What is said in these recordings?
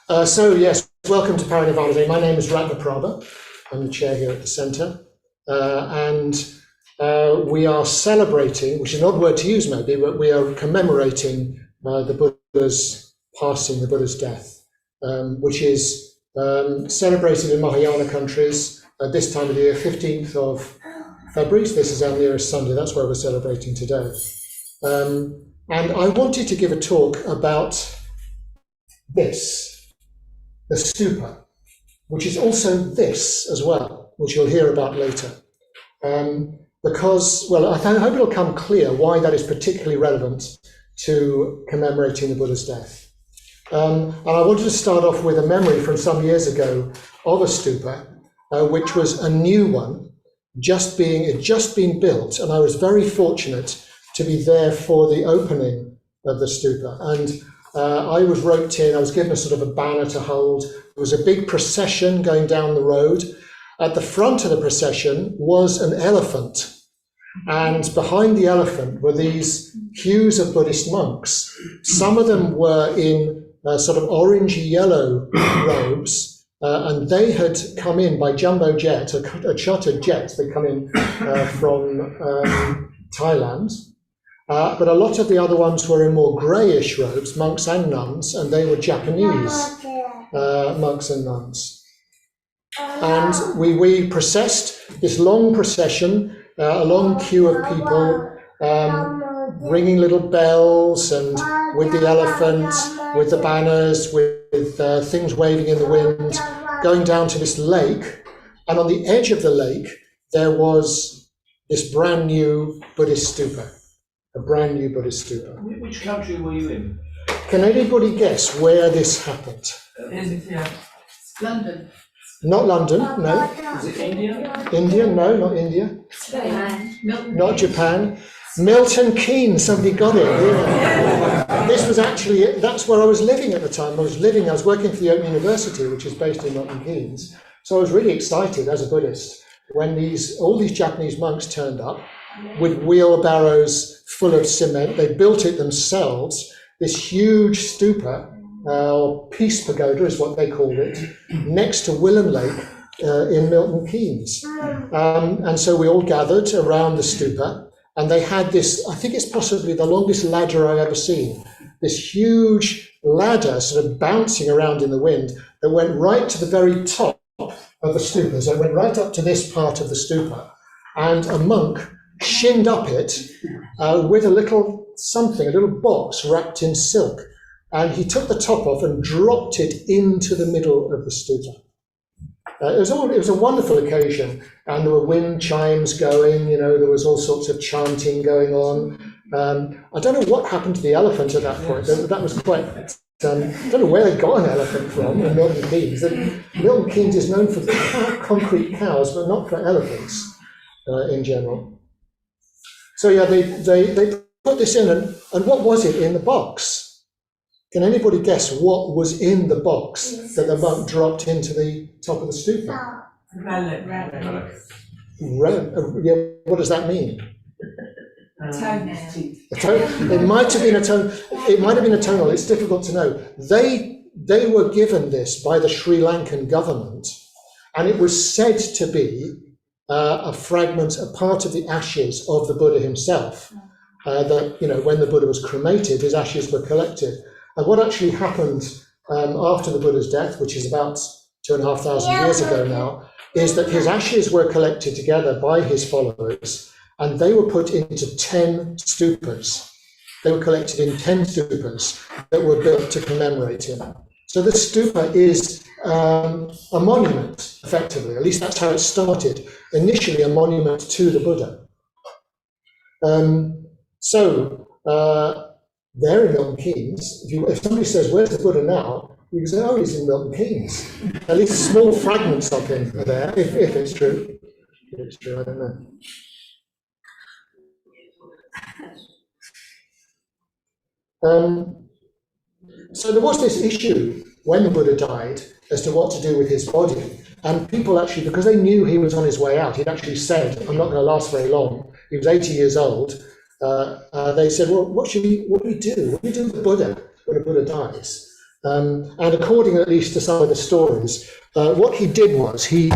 So yes, welcome to Parinirvana Day. My name is Ratnaprabha. I'm the chair here at the centre. And we are celebrating, which is an odd word to use maybe, but we are commemorating the Buddha's passing, the Buddha's death, which is celebrated in Mahayana countries at this time of the year, 15th of February. So this is our nearest Sunday. That's where we're celebrating today. And I wanted to give a talk about this, the Stupa, which is also this as well, which you'll hear about later. Because, well, I hope it'll come clear why that is particularly relevant to commemorating the Buddha's death. And I wanted to start off with a memory from some years ago of a stupa, which was a new one, it just been built, and I was very fortunate to be there for the opening of the stupa. And I was roped in, I was given a sort of a banner to hold. There was a big procession going down the road. At the front of the procession was an elephant. And behind the elephant were these queues of Buddhist monks. Some of them were in sort of orangey yellow robes, and they had come in by jumbo jet, a chartered jet. They'd come in from Thailand. But a lot of the other ones were in more greyish robes, monks and nuns, and they were Japanese monks and nuns. And we processed this long procession, a long queue of people, ringing little bells and with the elephant, with the banners, with things waving in the wind, going down to this lake. And on the edge of the lake, there was this brand new Buddhist stupa. A brand new Buddhist stupa. Which country were you in? Can anybody guess where this happened? London. Not London, no. Is it India? India, no, not India. Spain. Not Japan. Milton Keynes, somebody got it. Yeah. This was actually, that's where I was living at the time. I was working for the Open University, which is based in Milton Keynes. So I was really excited as a Buddhist when all these Japanese monks turned up with wheelbarrows full of cement. They built it themselves, this huge stupa, or peace pagoda is what they called it, next to Willam Lake in Milton Keynes. And so we all gathered around the stupa, and they had this, I think it's possibly the longest ladder I've ever seen, this huge ladder sort of bouncing around in the wind that went right to the very top of the stupa. So it went right up to this part of the stupa, and a monk shinned up it with a little something, a little box wrapped in silk. And he took the top off and dropped it into the middle of the stupa. It was a wonderful occasion, and there were wind chimes going, there was all sorts of chanting going on. I don't know what happened to the elephant at that point. That was quite, I don't know where they got an elephant from in Milton Keynes. Milton Keynes is known for concrete cows, but not for elephants in general. So yeah, they put this in, and what was it in the box? Can anybody guess what was in the box that the monk dropped into the top of the stupa? What does that mean? Toenail. It might have been a toenail. It's difficult to know. They were given this by the Sri Lankan government, and it was said to be a part of the ashes of the Buddha himself. That when the Buddha was cremated, his ashes were collected. And what actually happened after the Buddha's death, which is about 2,500 years ago now, is that his ashes were collected together by his followers, and they were put into 10 stupas. They were collected in 10 stupas that were built to commemorate him. So the stupa is a monument, effectively. At least that's how it started. Initially, a monument to the Buddha. There in Milton Keynes, if somebody says, "Where's the Buddha now?" you can say, "Oh, he's in Milton Keynes." At least small fragments of him are there, if it's true. If it's true, I don't know. So there was this issue when the Buddha died as to what to do with his body. And people actually, because they knew he was on his way out, he'd actually said, "I'm not going to last very long." He was 80 years old. They said, "Well, what do we do? What do we do with the Buddha when the Buddha dies?" And according at least to some of the stories, what he did was he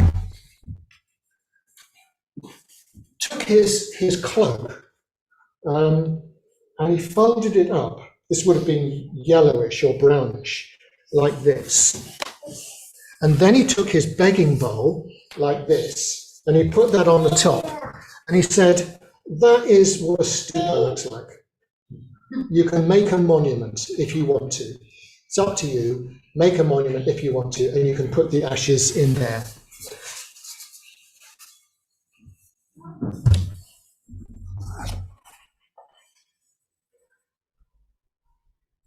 took his cloak and he folded it up. This would have been yellowish or brownish, like this. And then he took his begging bowl, like this, and he put that on the top. And he said, that is what a stupa looks like. You can make a monument if you want to. It's up to you. Make a monument if you want to, and you can put the ashes in there.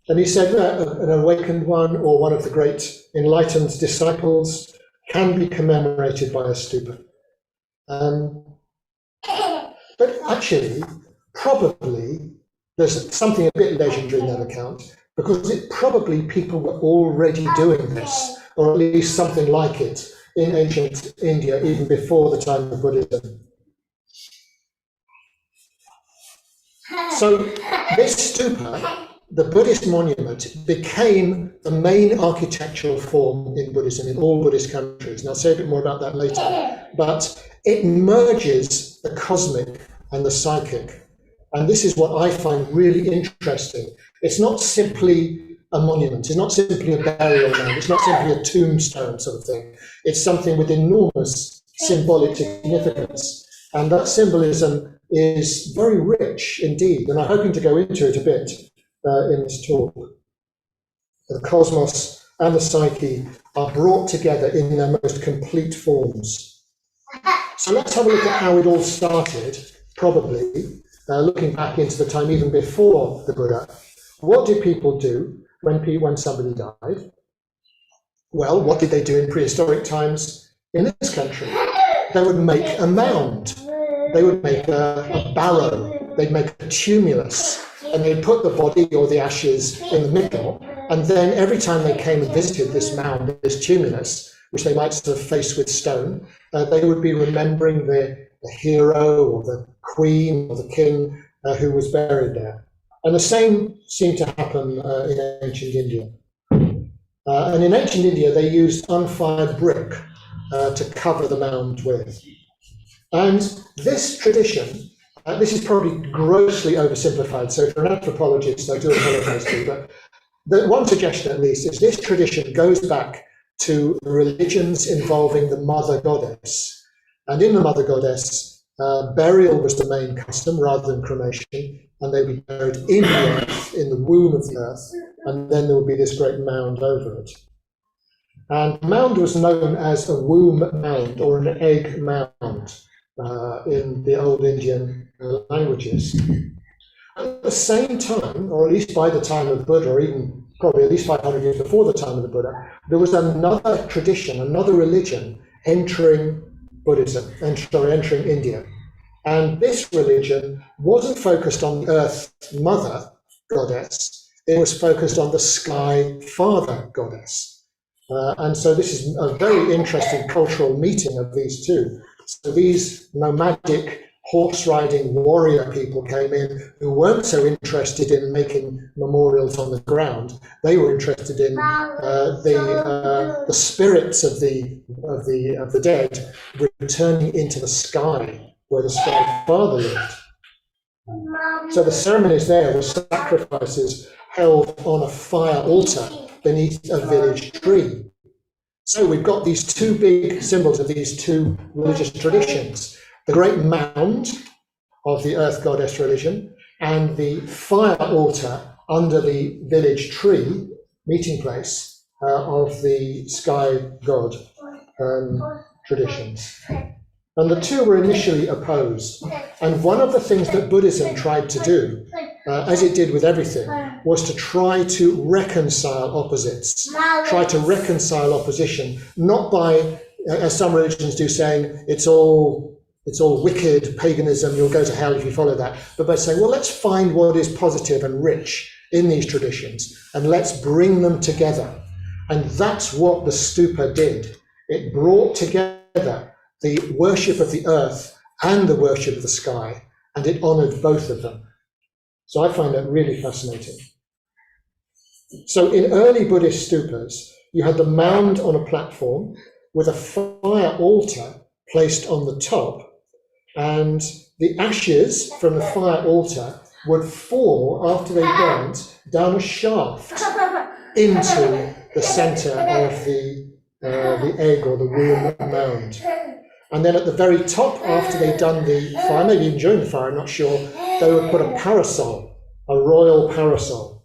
And he said that an awakened one or one of the great enlightened disciples can be commemorated by a stupa. But actually, probably, there's something a bit legendary in that account, because probably people were already doing this, or at least something like it, in ancient India, even before the time of Buddhism. So this stupa, the Buddhist monument, became the main architectural form in Buddhism in all Buddhist countries. And I'll say a bit more about that later. But it merges the cosmic and the psychic. And this is what I find really interesting. It's not simply a monument. It's not simply a burial mound. It's not simply a tombstone sort of thing. It's something with enormous symbolic significance. And that symbolism is very rich indeed. And I'm hoping to go into it a bit in this talk. The cosmos and the psyche are brought together in their most complete forms. So let's have a look at how it all started, probably, looking back into the time even before the Buddha. What did people do when somebody died? Well, what did they do in prehistoric times in this country? They would make a mound. They would make a barrow. They'd make a tumulus. And they'd put the body or the ashes in the middle. And then every time they came and visited this mound, this tumulus, which they might sort of face with stone, they would be remembering the hero or the queen or the king who was buried there. And the same seemed to happen in ancient India. And in ancient India, they used unfired brick to cover the mound with. And this tradition, this is probably grossly oversimplified, so for an anthropologist, I do apologize to you, but the one suggestion at least is this tradition goes back to religions involving the mother goddess. And in the mother goddess, burial was the main custom rather than cremation, and they would be buried in the earth, in the womb of the earth, and then there would be this great mound over it. And the mound was known as a womb mound or an egg mound in the old Indian languages. At the same time, or at least by the time of Buddha, or even probably at least 500 years before the time of the Buddha, there was another tradition, another religion entering Buddhism, entering India. And this religion wasn't focused on the earth mother goddess, it was focused on the sky father goddess. And so this is a very interesting cultural meeting of these two. So these nomadic horse-riding warrior people came in who weren't so interested in making memorials on the ground. They were interested in the spirits of the dead returning into the sky, where the sky father lived. So the ceremonies there were sacrifices held on a fire altar beneath a village tree. So we've got these two big symbols of these two religious traditions. The great mound of the earth goddess religion and the fire altar under the village tree, meeting place, of the sky god traditions. And the two were initially opposed. And one of the things that Buddhism tried to do, as it did with everything, was to try to reconcile opposites, try to reconcile opposition, not by, as some religions do, saying it's all wicked paganism, you'll go to hell if you follow that, but by saying, well, let's find what is positive and rich in these traditions, and let's bring them together. And that's what the stupa did. It brought together the worship of the earth and the worship of the sky, and it honored both of them. So I find that really fascinating. So in early Buddhist stupas, you had the mound on a platform with a fire altar placed on the top, and the ashes from the fire altar would fall after they burnt down a shaft into the center of the egg or the womb mound. And then at the very top, after they'd done the fire, maybe even during the fire, I'm not sure, they would put a parasol, a royal parasol.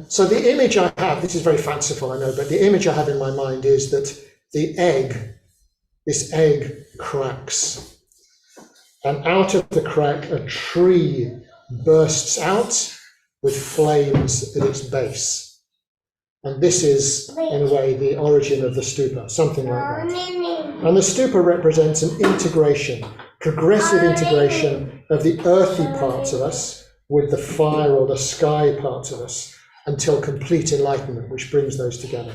So the image I have, this is very fanciful, I know, but the image I have in my mind is that this egg cracks. And out of the crack, a tree bursts out with flames at its base. And this is, in a way, the origin of the stupa, something like that. And the stupa represents an integration, progressive integration of the earthy parts of us with the fire or the sky parts of us until complete enlightenment, which brings those together.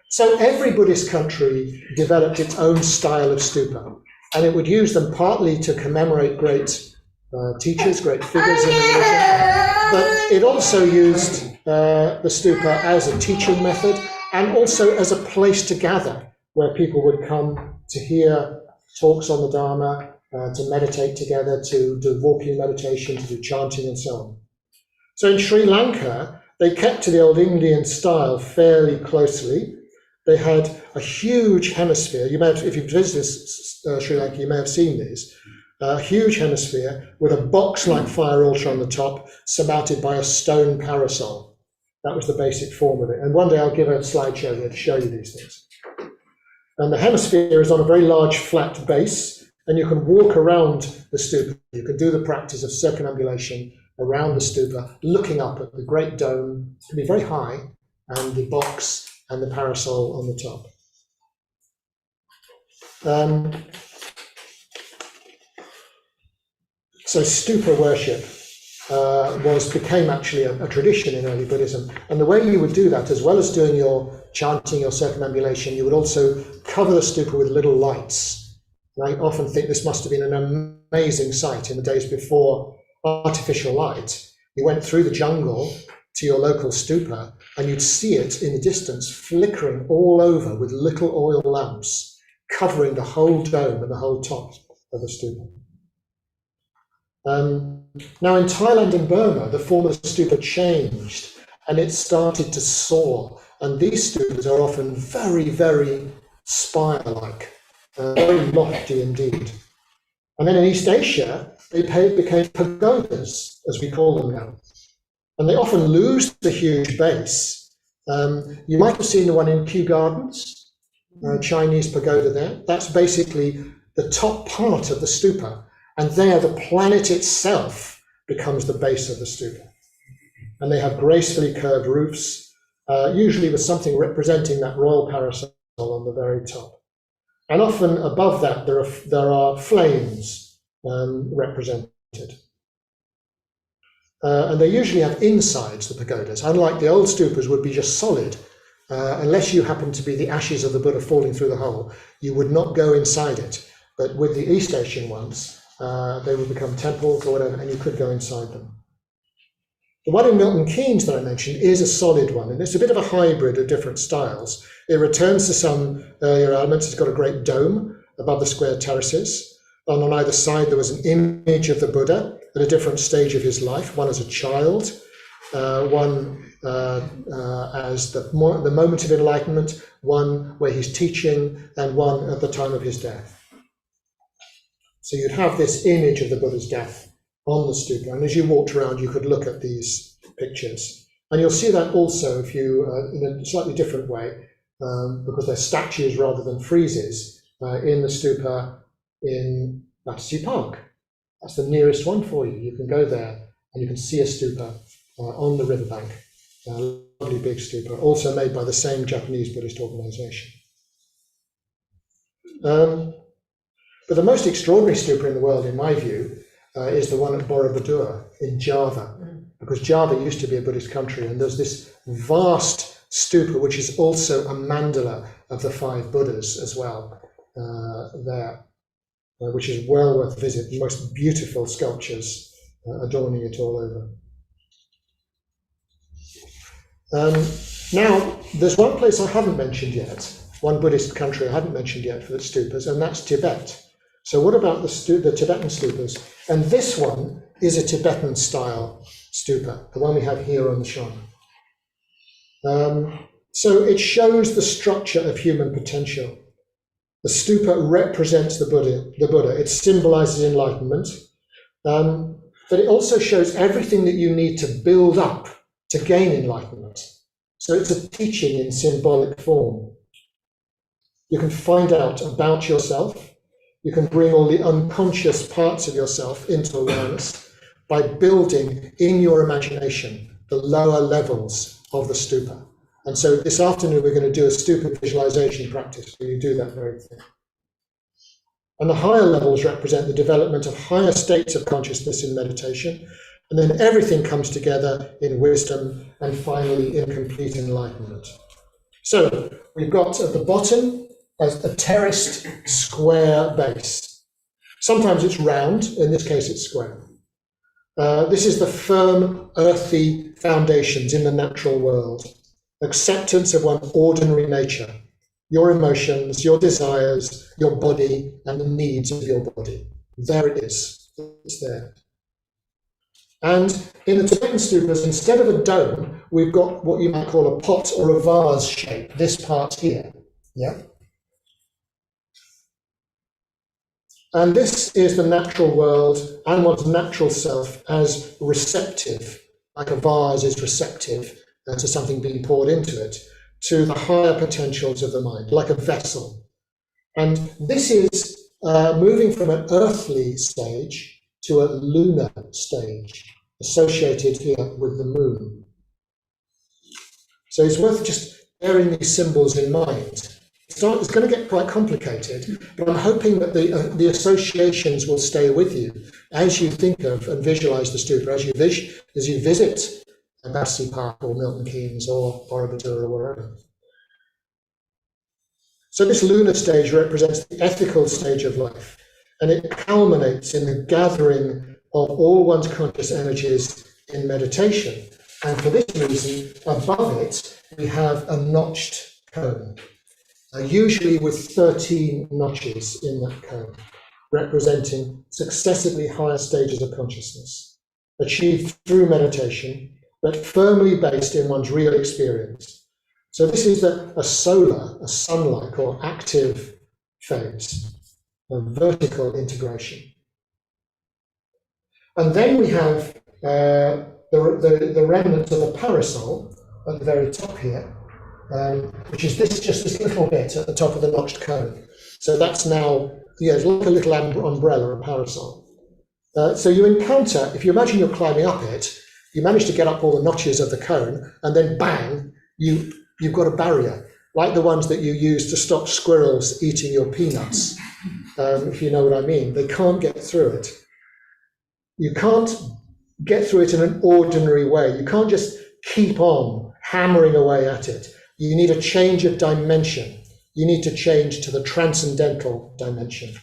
So every Buddhist country developed its own style of stupa, and it would use them partly to commemorate great teachers, great figures in the religion, but it also used the stupa as a teaching method and also as a place to gather where people would come to hear talks on the Dharma, to meditate together, to do walking meditation, to do chanting and so on. So in Sri Lanka, they kept to the old Indian style fairly closely. They had a huge hemisphere. You may have, if you've visited Sri Lanka, you may have seen these. A huge hemisphere with a box-like fire altar on the top, surmounted by a stone parasol. That was the basic form of it. And one day I'll give a slideshow here to show you these things. And the hemisphere is on a very large flat base, and you can walk around the stupa. You can do the practice of circumambulation around the stupa, looking up at the great dome. It can be very high, and the box and the parasol on the top. So stupa worship became actually a tradition in early Buddhism. And the way you would do that, as well as doing your chanting, your circumambulation, you would also cover the stupa with little lights. And I often think this must have been an amazing sight in the days before artificial light. You went through the jungle to your local stupa, and you'd see it in the distance flickering all over with little oil lamps, covering the whole dome and the whole top of the stupa. Now in Thailand and Burma, the form of the stupa changed, and it started to soar. And these stupas are often very, very spire-like, very lofty indeed. And then in East Asia, they became pagodas, as we call them now. And they often lose the huge base. You might have seen the one in Kew Gardens, Chinese pagoda there. That's basically the top part of the stupa. And there the planet itself becomes the base of the stupa. And they have gracefully curved roofs, usually with something representing that royal parasol on the very top. And often above that there are flames represented. And they usually have insides, the pagodas. Unlike the old stupas would be just solid. Unless you happen to be the ashes of the Buddha falling through the hole, you would not go inside it. But with the East Asian ones, they would become temples or whatever, and you could go inside them. The one in Milton Keynes that I mentioned is a solid one, and it's a bit of a hybrid of different styles. It returns to some earlier elements. It's got a great dome above the square terraces. And on either side, there was an image of the Buddha at a different stage of his life, one as a child, one as the moment of enlightenment, one where he's teaching, and one at the time of his death. So you'd have this image of the Buddha's death on the stupa, and as you walked around, you could look at these pictures. And you'll see that also if you, in a slightly different way, because they're statues rather than friezes, in the stupa in Battersea Park. That's the nearest one for you. You can go there and you can see a stupa on the riverbank, a lovely big stupa, also made by the same Japanese Buddhist organization. But the most extraordinary stupa in the world, in my view, is the one at Borobudur in Java, because Java used to be a Buddhist country, and there's this vast stupa, which is also a mandala of the 5 Buddhas as well, there, which is well worth a visit. The most beautiful sculptures adorning it all over. Now, there's one place I haven't mentioned yet, one Buddhist country I haven't mentioned yet for its stupas, and that's Tibet. So what about the Tibetan stupas? And this one is a Tibetan style stupa, the one we have here on the shrine. So it shows the structure of human potential. The stupa represents the Buddha. It symbolizes enlightenment, but it also shows everything that you need to build up to gain enlightenment. So it's a teaching in symbolic form. You can find out about yourself. You can bring all the unconscious parts of yourself into awareness by building in your imagination the lower levels of the stupa. And so this afternoon we're going to do a stupa visualization practice where you do that very thing. And the higher levels represent the development of higher states of consciousness in meditation, and then everything comes together in wisdom and finally in complete enlightenment. So we've got at the bottom a terraced square base. Sometimes it's round, in this case it's square. This is the firm, earthy foundations in the natural world. Acceptance of one's ordinary nature, your emotions, your desires, your body, and the needs of your body. There it is. It's there. And in the Tibetan stupas, instead of a dome, we've got what you might call a pot or a vase shape, this part here. Yeah. And this is the natural world and one's natural self as receptive, like a vase is receptive to something being poured into it, to the higher potentials of the mind, like a vessel. And this is moving from an earthly stage to a lunar stage, associated here with the moon. So it's worth just bearing these symbols in mind. It's going to get quite complicated, but I'm hoping that the associations will stay with you as you think of and visualize the stupa, as you visit Battersea Park or Milton Keynes or Borobudur or wherever. So this lunar stage represents the ethical stage of life, and it culminates in the gathering of all one's conscious energies in meditation. And for this reason, above it, we have a notched cone, usually with 13 notches in that cone, representing successively higher stages of consciousness, achieved through meditation, but firmly based in one's real experience. So this is a solar, a sun-like or active phase, a vertical integration. And then we have the remnants of a parasol at the very top here, which is just this little bit at the top of the notched cone. So that's now, it's like a little umbrella, a parasol. So you encounter, if you imagine you're climbing up it, you manage to get up all the notches of the cone, and then bang, you've got a barrier, like the ones that you use to stop squirrels eating your peanuts, if you know what I mean. They can't get through it. You can't get through it in an ordinary way. You can't just keep on hammering away at it. You need a change of dimension. You need to change to the transcendental dimension.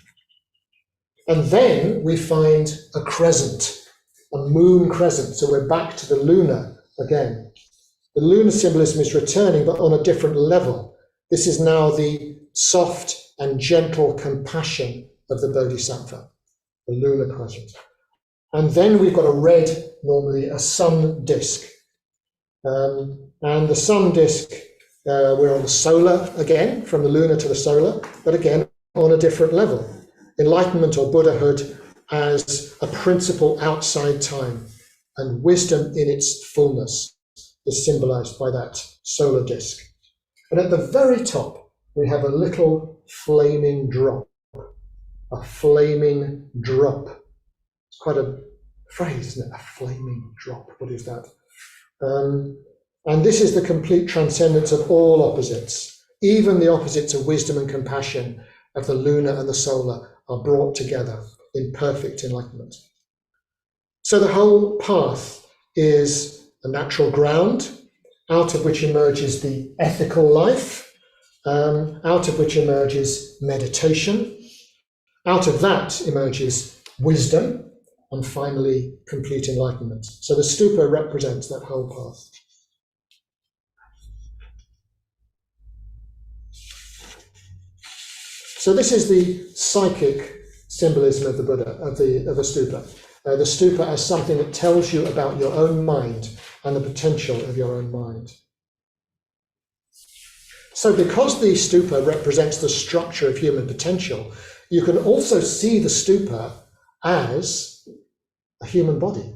And then we find a crescent, a moon crescent. So we're back to the lunar again. The lunar symbolism is returning, but on a different level. This is now the soft and gentle compassion of the Bodhisattva, the lunar crescent. And then we've got a red, normally a sun disk. And the sun disk, we're on the solar again, from the lunar to the solar, but again, on a different level. Enlightenment or Buddhahood as a principle outside time, and wisdom in its fullness is symbolized by that solar disk. And at the very top, we have a little flaming drop, a flaming drop. It's quite a phrase, isn't it? A flaming drop. What is that? And this is the complete transcendence of all opposites. Even the opposites of wisdom and compassion of the lunar and the solar are brought together in perfect enlightenment. So the whole path is a natural ground, out of which emerges the ethical life, out of which emerges meditation, out of that emerges wisdom, and finally complete enlightenment. So the stupa represents that whole path. So this is the psychic symbolism of the Buddha, of the stupa. The stupa as something that tells you about your own mind and the potential of your own mind. So because the stupa represents the structure of human potential, you can also see the stupa as a human body.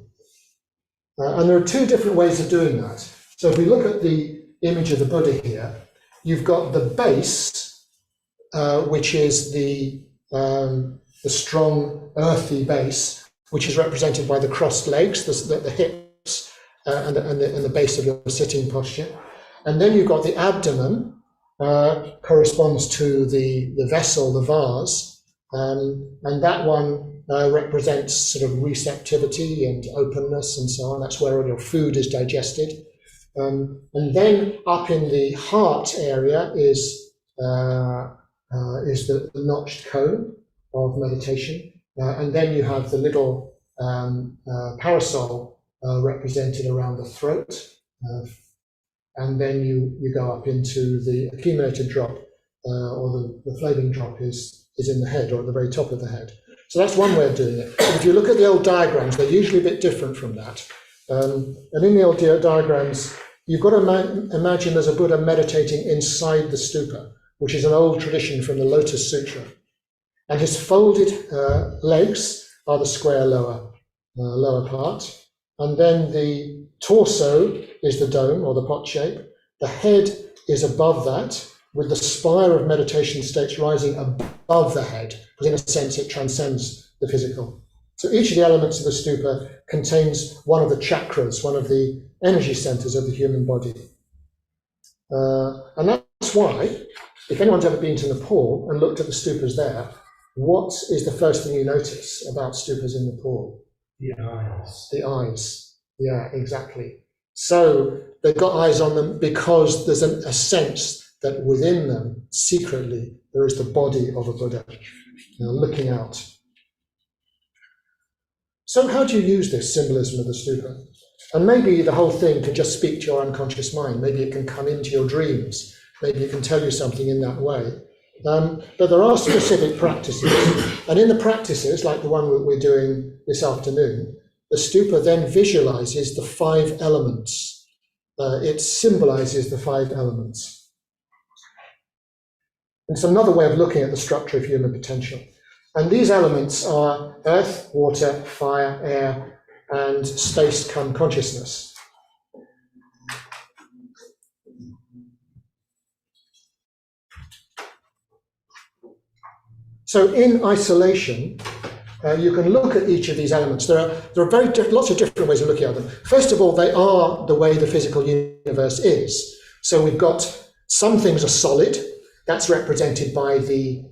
And there are two different ways of doing that. So if we look at the image of the Buddha here, you've got the base, which is the strong earthy base, which is represented by the crossed legs, the hips, and the base of your sitting posture. And then you've got the abdomen, corresponds to the vessel, the vase, and that one represents sort of receptivity and openness and so on. That's where all your food is digested. And then up in the heart area is the notched cone of meditation. And then you have the little parasol represented around the throat. And then you go up into the accumulated drop, or the flaming drop is in the head, or at the very top of the head. So that's one way of doing it. But if you look at the old diagrams, they're usually a bit different from that. And in the old diagrams, you've got to imagine there's a Buddha meditating inside the stupa, which is an old tradition from the Lotus Sutra. And his folded legs are the square lower part. And then the torso is the dome, or the pot shape. The head is above that, with the spire of meditation states rising above the head, because in a sense it transcends the physical. So each of the elements of the stupa contains one of the chakras, one of the energy centers of the human body. And that's why, if anyone's ever been to Nepal and looked at the stupas there, what is the first thing you notice about stupas in Nepal? The eyes. The eyes. Yeah, exactly. So they've got eyes on them because there's a sense that within them, secretly, there is the body of a Buddha, looking out. So how do you use this symbolism of the stupa? And maybe the whole thing can just speak to your unconscious mind. Maybe it can come into your dreams. Maybe it can tell you something in that way. But there are specific practices. And in the practices, like the one we're doing this afternoon, the stupa then visualizes the 5 elements. It symbolizes the 5 elements. It's another way of looking at the structure of human potential. And these elements are earth, water, fire, air, and space come consciousness. So in isolation, you can look at each of these elements. There are lots of different ways of looking at them. First of all, they are the way the physical universe is. So we've got some things are solid. That's represented by the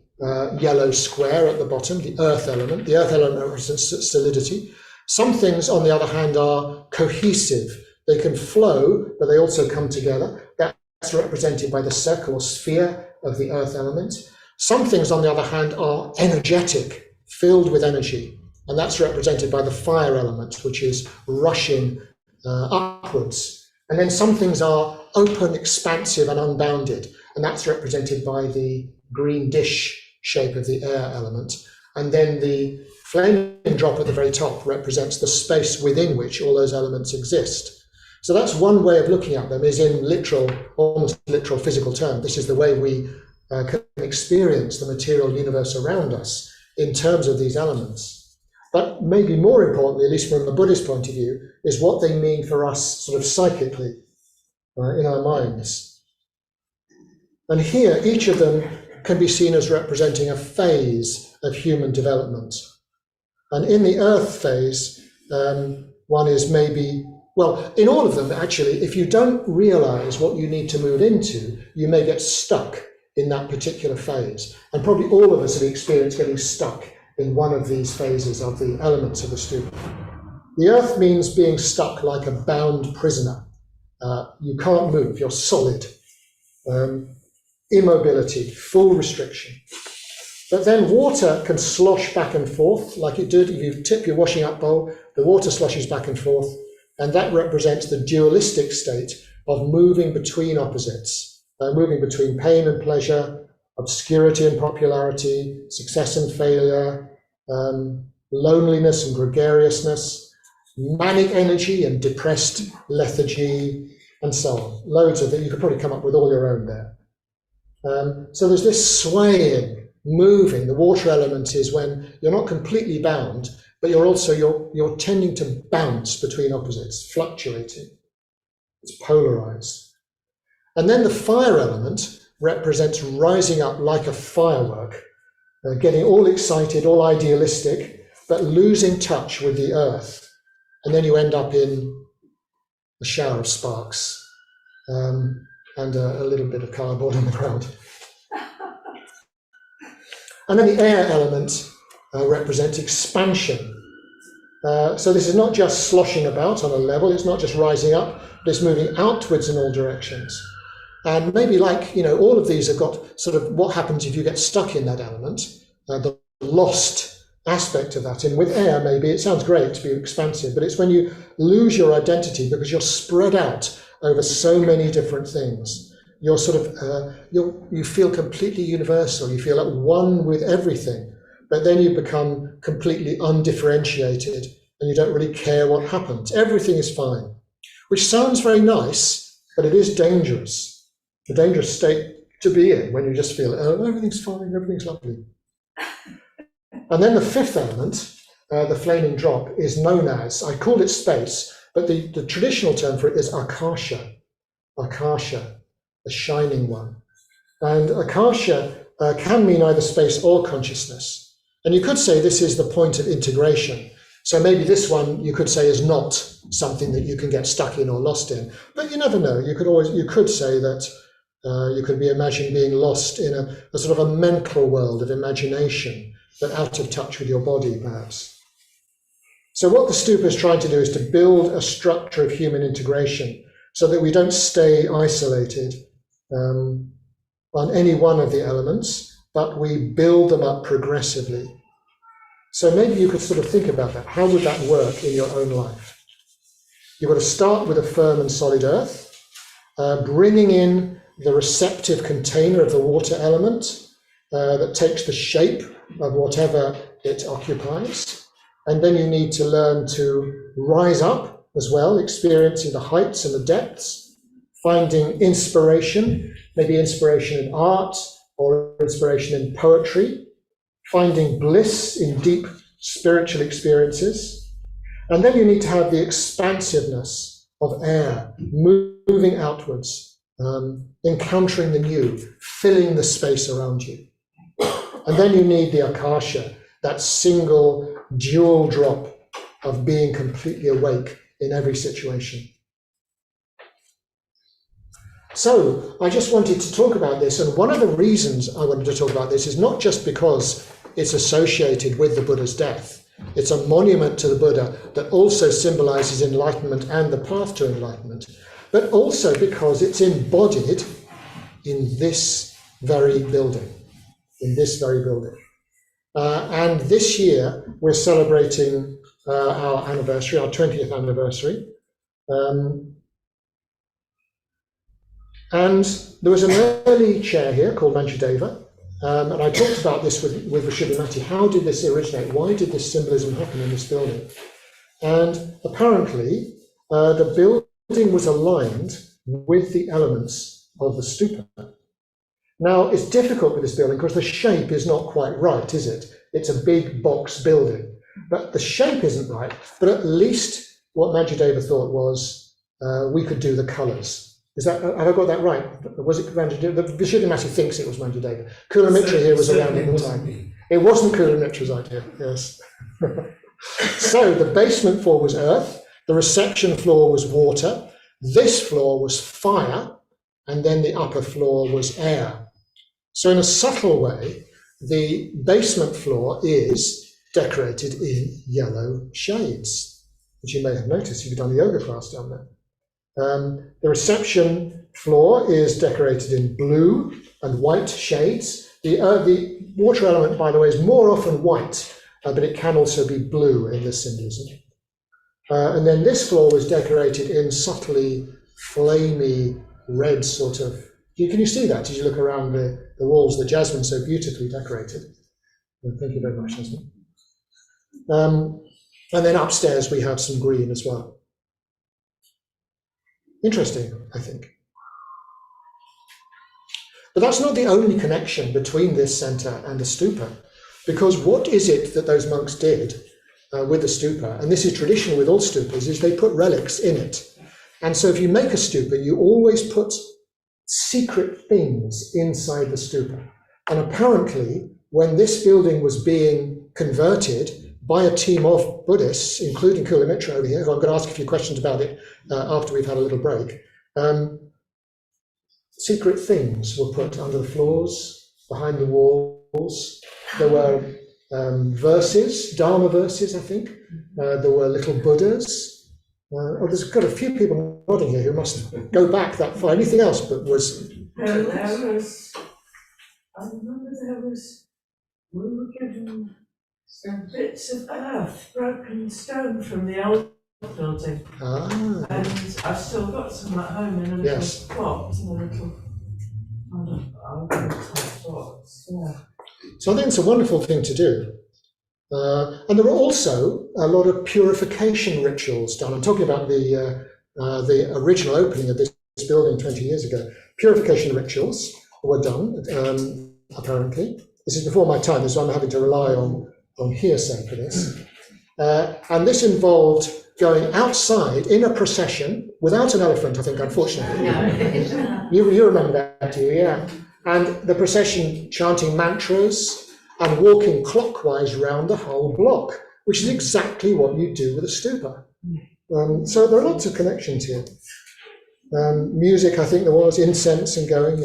yellow square at the bottom, the earth element. The earth element represents solidity. Some things, on the other hand, are cohesive. They can flow, but they also come together. That's represented by the circle or sphere of the earth element. Some things, on the other hand, are energetic, filled with energy. And that's represented by the fire element, which is rushing upwards. And then some things are open, expansive, and unbounded. And that's represented by the green dish shape of the air element. And then the flaming drop at the very top represents the space within which all those elements exist. So that's one way of looking at them, is in literal, almost literal physical terms. This is the way we can experience the material universe around us in terms of these elements. But maybe more importantly, at least from a Buddhist point of view, is what they mean for us sort of psychically in our minds. And here, each of them can be seen as representing a phase of human development. And in the earth phase, one is maybe, well, in all of them, actually, if you don't realize what you need to move into, you may get stuck in that particular phase. And probably all of us have experienced getting stuck in one of these phases of the elements of the stupa. The earth means being stuck like a bound prisoner. You can't move, you're solid. Immobility, full restriction. But then water can slosh back and forth, like it did if you tip your washing up bowl, the water sloshes back and forth, and that represents the dualistic state of moving between opposites, moving between pain and pleasure, obscurity and popularity, success and failure, loneliness and gregariousness, manic energy and depressed lethargy, and so on. Loads of it. You could probably come up with all your own there. So there's this swaying, moving. The water element is when you're not completely bound, but you're tending to bounce between opposites, fluctuating. It's polarized. And then the fire element represents rising up like a firework, getting all excited, all idealistic, but losing touch with the earth. And then you end up in a shower of sparks and a little bit of cardboard on the ground. And then the air element represents expansion. So this is not just sloshing about on a level, it's not just rising up, but it's moving outwards in all directions. And maybe like, all of these have got sort of what happens if you get stuck in that element, the lost aspect of that. And with air, maybe it sounds great to be expansive, but it's when you lose your identity because you're spread out over so many different things. You're sort of, you feel completely universal, you feel at one with everything, but then you become completely undifferentiated and you don't really care what happens. Everything is fine, which sounds very nice, but it is dangerous. A dangerous state to be in when you just feel, oh, everything's fine, everything's lovely. And then the fifth element, the flaming drop, is known as, I called it space, but the traditional term for it is akasha, the shining one. And akasha can mean either space or consciousness. And you could say this is the point of integration. So maybe this one you could say is not something that you can get stuck in or lost in, but you never know. You could say that you could be imagining being lost in a sort of a mental world of imagination, but out of touch with your body, perhaps. So what the Stupa is trying to do is to build a structure of human integration so that we don't stay isolated on any one of the elements, but we build them up progressively. So maybe you could sort of think about that. How would that work in your own life? You've got to start with a firm and solid earth, bringing in the receptive container of the water element that takes the shape of whatever it occupies. And then you need to learn to rise up as well, experiencing the heights and the depths, finding inspiration, maybe inspiration in art or inspiration in poetry, finding bliss in deep spiritual experiences. And then you need to have the expansiveness of air, moving outwards, encountering the new, filling the space around you. And then you need the akasha, that single dual drop of being completely awake in every situation. So I just wanted to talk about this, and one of the reasons I wanted to talk about this is not just because it's associated with the Buddha's death. It's a monument to the Buddha that also symbolizes enlightenment and the path to enlightenment, but also because it's embodied in this very building, and this year we're celebrating our anniversary, our 20th anniversary. And there was an early chair here called Manjudeva, and I talked about this with Vishuddhamati. How did this originate? Why did this symbolism happen in this building? And apparently, the building was aligned with the elements of the stupa. Now, it's difficult with this building because the shape is not quite right, is it? It's a big box building, but the shape isn't right. But at least what Manjudeva thought was we could do the colours. Have I got that right? Was it Manjudeva? The Vishuddhamati thinks it was Manjudeva. Kula Mitra here was around at the time. It wasn't Kula Mitra's idea, yes. So the basement floor was earth, the reception floor was water, this floor was fire, and then the upper floor was air. So in a subtle way, the basement floor is decorated in yellow shades, which you may have noticed if you've done a yoga class down there. The reception floor is decorated in blue and white shades. The water element, by the way, is more often white, but it can also be blue in this symbolism. And then this floor was decorated in subtly flamey red sort of Can you see that? Did you look around the walls, the jasmine so beautifully decorated? Thank you very much, Jasmine. And then upstairs we have some green as well. Interesting, I think. But that's not the only connection between this centre and the stupa, because what is it that those monks did with the stupa, and this is traditional with all stupas, is they put relics in it. And so if you make a stupa, you always put secret things inside the stupa. And apparently, when this building was being converted by a team of Buddhists, including Kulamitra over here, who I'm going to ask a few questions about it after we've had a little break, secret things were put under the floors, behind the walls. There were verses, Dharma verses, I think. There were little Buddhas. There's got a few people nodding here who must go back that far. Anything else but was... There was, I remember we were given some bits of earth, broken stone from the old building. And I've still got some at home in a little box, in a little box. Yeah. So I think it's a wonderful thing to do. And there were also a lot of purification rituals done. I'm talking about the original opening of this building 20 years ago. Purification rituals were done, apparently. This is before my time, so I'm having to rely on hearsay for this. And this involved going outside in a procession without an elephant, I think, unfortunately. You remember that, do you? Yeah. And the procession chanting mantras and walking clockwise round the whole block, which is exactly what you do with a stupa. So there are lots of connections here. Music, I think there was, incense and going,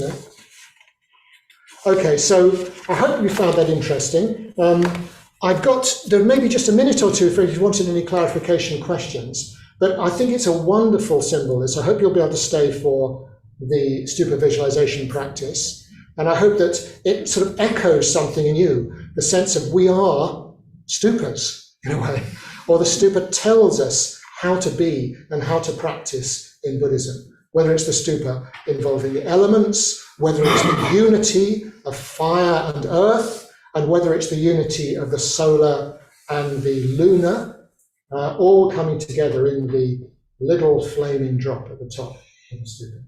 Okay, so I hope you found that interesting. There may be just a minute or two if you wanted any clarification questions, but I think it's a wonderful symbol. So I hope you'll be able to stay for the stupa visualization practice. And I hope that it sort of echoes something in you, the sense of we are stupas, in a way, or the stupa tells us how to be and how to practice in Buddhism, whether it's the stupa involving the elements, whether it's the unity of fire and earth, and whether it's the unity of the solar and the lunar, all coming together in the little flaming drop at the top of the stupa.